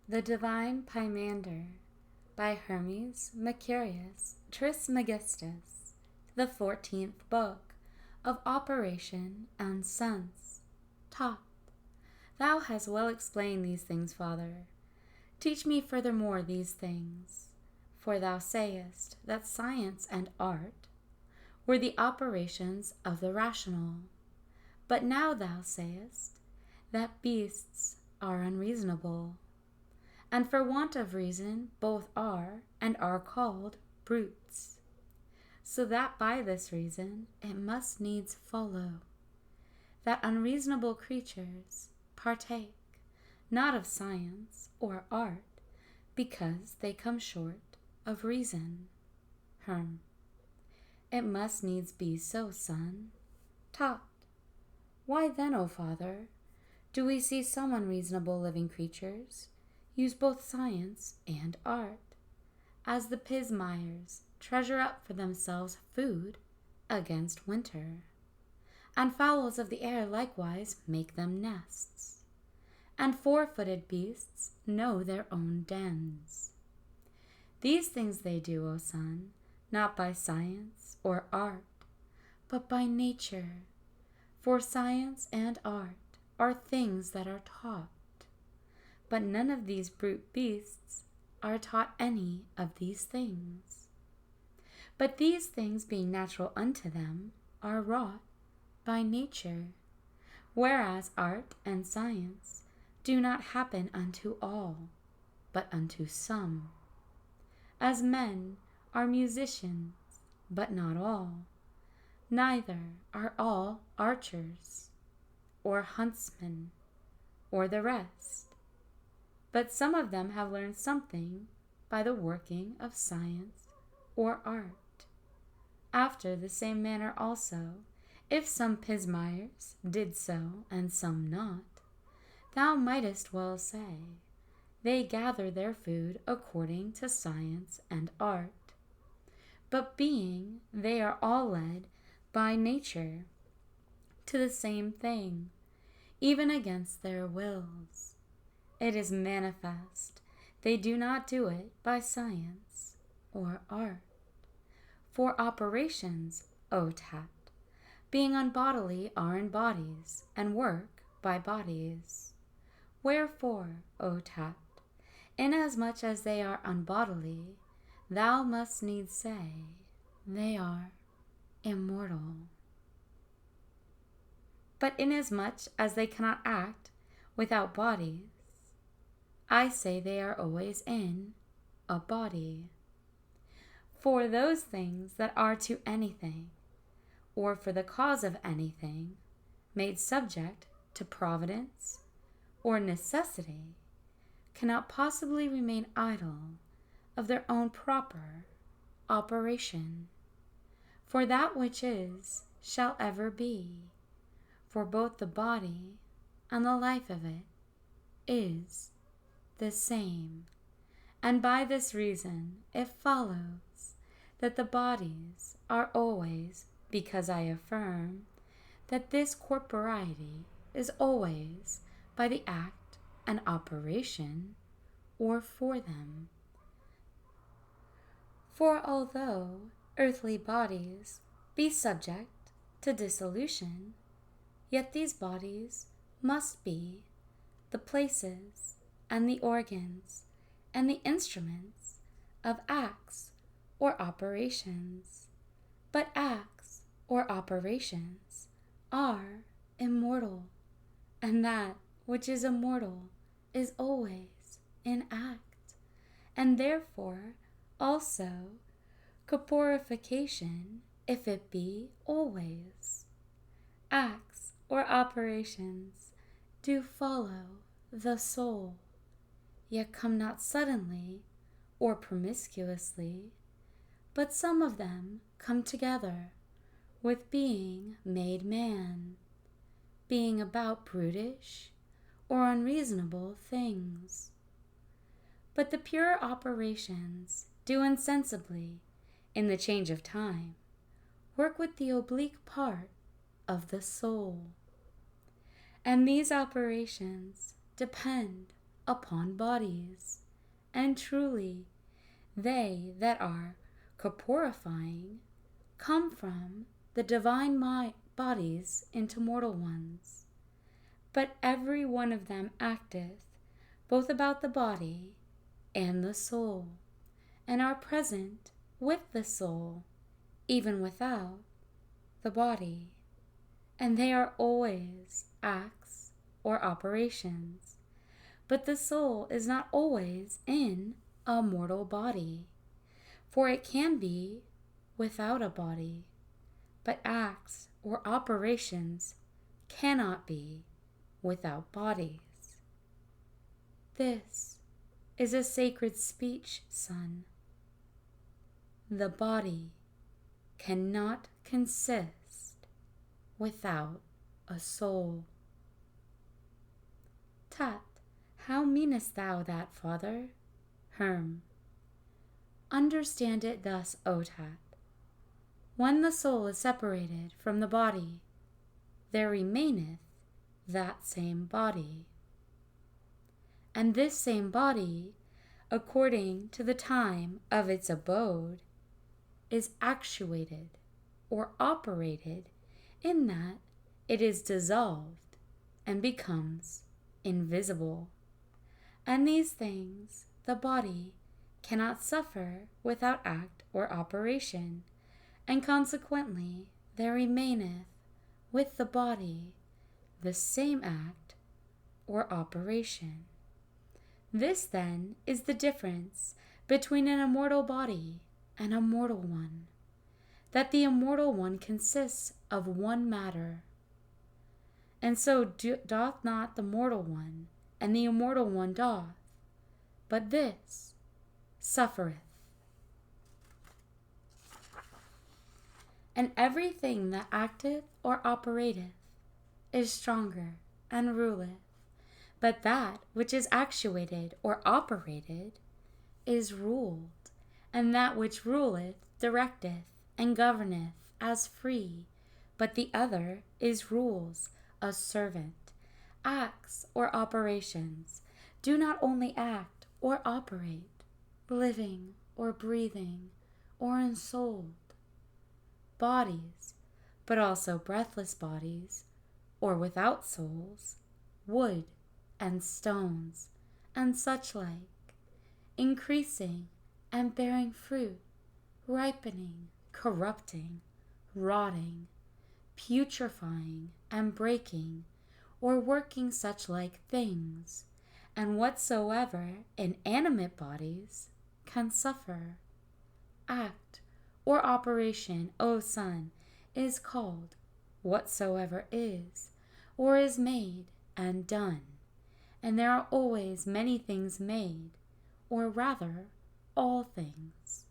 The Divine Pymander by Hermes Mercurius Trismegistus, the 14th book of Operation and Sense. Top. Thou hast well explained these things, Father. Teach me furthermore these things. For thou sayest that science and art were the operations of the rational. But now thou sayest that beasts are unreasonable, and for want of reason both are and are called brutes. So that by this reason it must needs follow that unreasonable creatures partake not of science or art, because they come short of reason. It must needs be so, son. Tot. Why then, O Father, do we see some unreasonable living creatures use both science and art, as the pismires treasure up for themselves food against winter, and fowls of the air likewise make them nests, and four-footed beasts know their own dens? These things they do, O son, not by science or art, but by nature, for science and art are things that are taught. But none of these brute beasts are taught any of these things. But these things being natural unto them are wrought by nature, whereas art and science do not happen unto all, but unto some. As men are musicians, but not all, neither are all archers, or huntsmen, or the rest. But some of them have learned something by the working of science or art. After the same manner also, if some pismires did so and some not, thou mightest well say, they gather their food according to science and art. But being they are all led by nature to the same thing, even against their wills, it is manifest they do not do it by science or art. For operations, O Tat, being unbodily, are in bodies, and work by bodies. Wherefore, O Tat, inasmuch as they are unbodily, thou must needs say they are immortal. But inasmuch as they cannot act without bodies, I say they are always in a body. For those things that are to anything, or for the cause of anything, made subject to providence or necessity, cannot possibly remain idle of their own proper operation. For that which is shall ever be, for both the body and the life of it is the same. And by this reason it follows that the bodies are always, because I affirm that this corporeity is always by the act and operation, or for them. For although earthly bodies be subject to dissolution, yet these bodies must be the places and the organs and the instruments of acts or operations. But acts or operations are immortal, and that which is immortal is always in act, and therefore also corporification, if it be always. Acts or operations do follow the soul, yet come not suddenly or promiscuously, but some of them come together with being made man, being about brutish or unreasonable things. But the pure operations do insensibly, in the change of time, work with the oblique part of the soul. And these operations depend upon bodies, and truly they that are corporifying come from the divine bodies into mortal ones. But every one of them acteth both about the body and the soul, and are present with the soul, even without the body. And they are always acts or operations. But the soul is not always in a mortal body, for it can be without a body. But acts or operations cannot be without bodies. This is a sacred speech, son. The body cannot consist without a soul. Tut, how meanest thou that, father? Herm. Understand it thus, O Tat. When the soul is separated from the body, there remaineth that same body. And this same body, according to the time of its abode, is actuated or operated in that it is dissolved and becomes invisible. And these things the body cannot suffer without act or operation, and consequently there remaineth with the body the same act or operation. This then is the difference between an immortal body and a mortal one, that the immortal one consists of one matter, and so doth not the mortal one, and the immortal one doth, but this suffereth. And everything that acteth or operateth is stronger and ruleth, but that which is actuated or operated is ruled, and that which ruleth directeth and governeth as free, but the other is rules a servant. Acts or operations do not only act or operate, living or breathing or ensouled bodies, but also breathless bodies, or without souls, wood and stones, and such like, increasing and bearing fruit, ripening, corrupting, rotting, putrefying, and breaking, or working such like things, and whatsoever inanimate bodies can suffer. Act or operation, O son, is called whatsoever is, or is made and done. And there are always many things made, or rather, all things.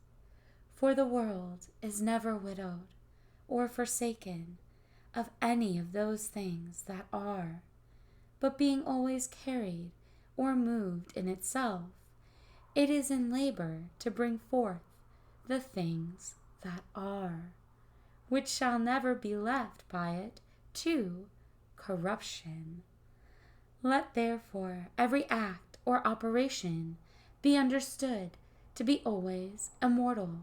For the world is never widowed or forsaken of any of those things that are, but being always carried or moved in itself, it is in labor to bring forth the things that are, which shall never be left by it to corruption. Let therefore every act or operation be understood to be always immortal,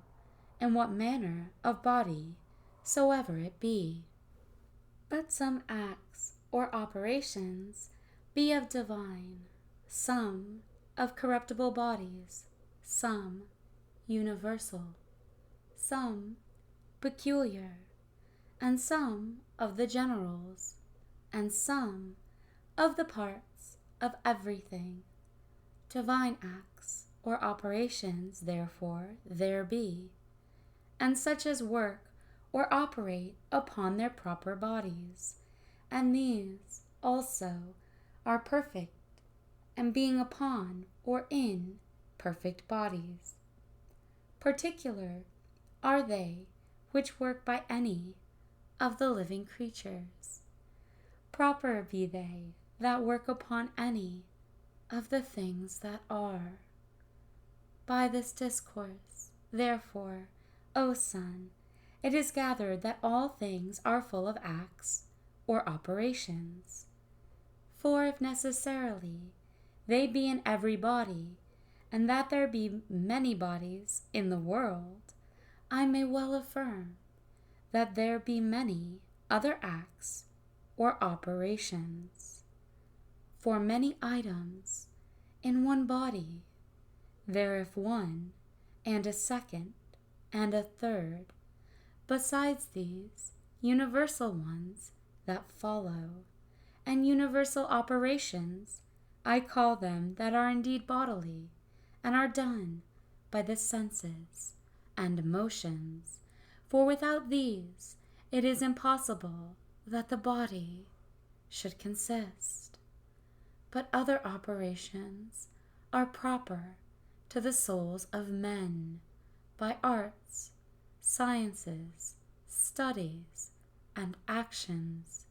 in what manner of body soever it be. But some acts or operations be of divine, some of corruptible bodies, some universal, some peculiar, and some of the generals, and some of the parts of everything. Divine acts or operations, therefore, there be, and such as work or operate upon their proper bodies, and these also are perfect, and being upon or in perfect bodies. Particular are they which work by any of the living creatures. Proper be they that work upon any of the things that are. By this discourse, therefore, O son, it is gathered that all things are full of acts or operations. For if necessarily they be in every body, and that there be many bodies in the world, I may well affirm that there be many other acts or operations. For many items in one body, there is one, and a second, and a third, besides these universal ones that follow, and universal operations, I call them that are indeed bodily, and are done by the senses and motions, for without these it is impossible that the body should consist. But other operations are proper to the souls of men, by arts, sciences, studies, and actions.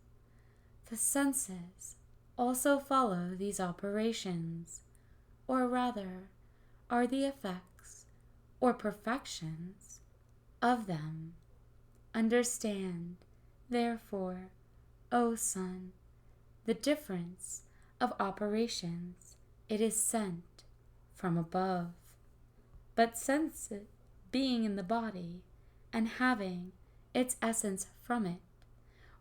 The senses also follow these operations, or rather are the effects or perfections of them. Understand, therefore, O Son, the difference of operations. It is sent from above. But sense being in the body, and having its essence from it,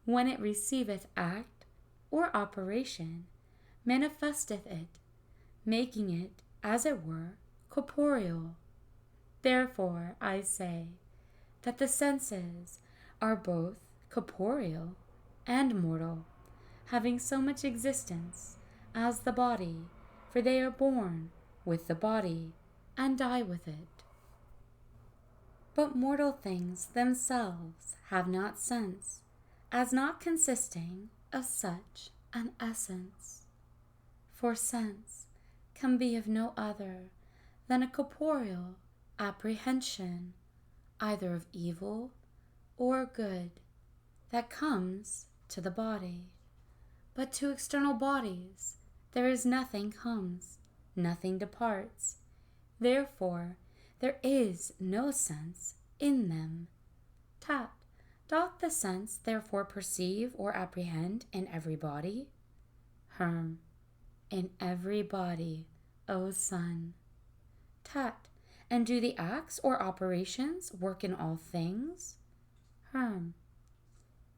when it receiveth act or operation, manifesteth it, making it, as it were, corporeal. Therefore I say that the senses are both corporeal and mortal, having so much existence as the body, for they are born with the body and die with it. But mortal things themselves have not sense, as not consisting of such an essence. For sense can be of no other than a corporeal apprehension, either of evil or good, that comes to the body. But to external bodies there is nothing comes, nothing departs. Therefore there is no sense in them. Tat, doth the sense therefore perceive or apprehend in every body? In every body, O Son. Tat, and do the acts or operations work in all things?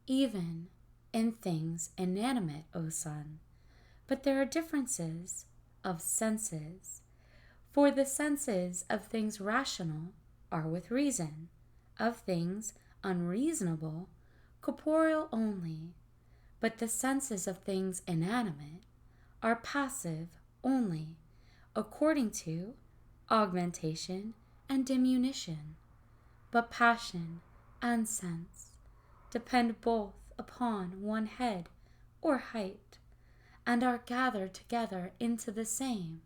Even in things inanimate, O Son. But there are differences of senses. For the senses of things rational are with reason, of things unreasonable, corporeal only. But the senses of things inanimate are passive only, according to augmentation and diminution. But passion and sense depend both upon one head or height, and are gathered together into the same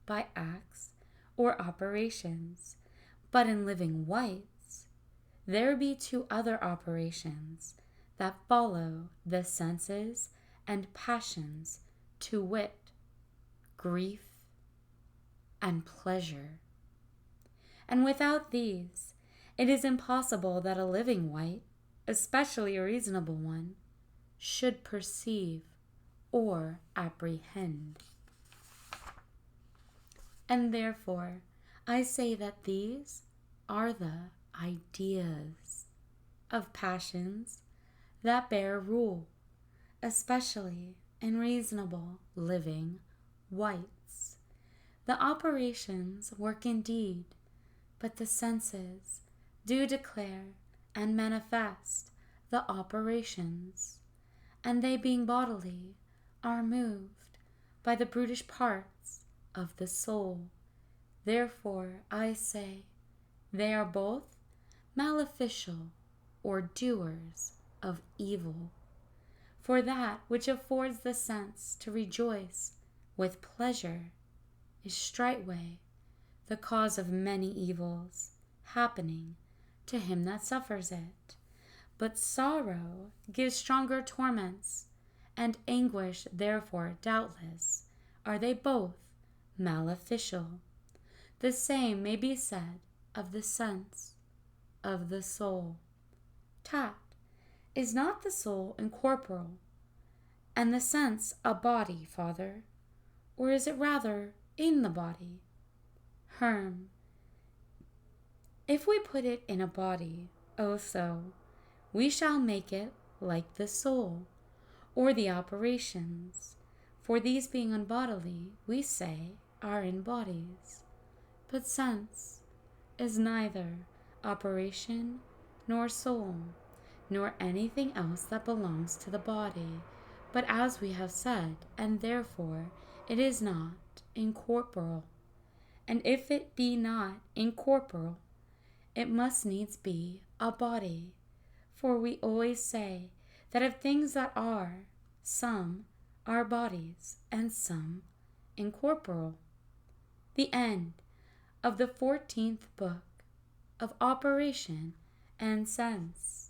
by acts or operations. But in living whites there be two other operations that follow the senses and passions, to wit, grief and pleasure. And without these it is impossible that a living white, especially a reasonable one, should perceive or apprehend. And therefore I say that these are the ideas of passions that bear rule, especially in reasonable living whites. The operations work indeed, but the senses do declare and manifest the operations, and they being bodily are moved by the brutish parts of the soul. Therefore I say they are both maleficial or doers of evil. For that which affords the sense to rejoice with pleasure is straightway the cause of many evils happening to him that suffers it. But sorrow gives stronger torments, and anguish, therefore, doubtless, are they both maleficial. The same may be said of the sense of the soul. Tat, is not the soul incorporeal, and the sense a body, Father? or is it rather in the body? Herm. If we put it in a body, so we shall make it like the soul, or the operations, for these being unbodily, we say, are in bodies. But sense is neither operation nor soul, nor anything else that belongs to the body, but as we have said, and therefore it is not incorporeal. And if it be not incorporeal, it must needs be a body. For we always say that of things that are, some are bodies, and some incorporeal. The end of the 14th book of Operation and Sense.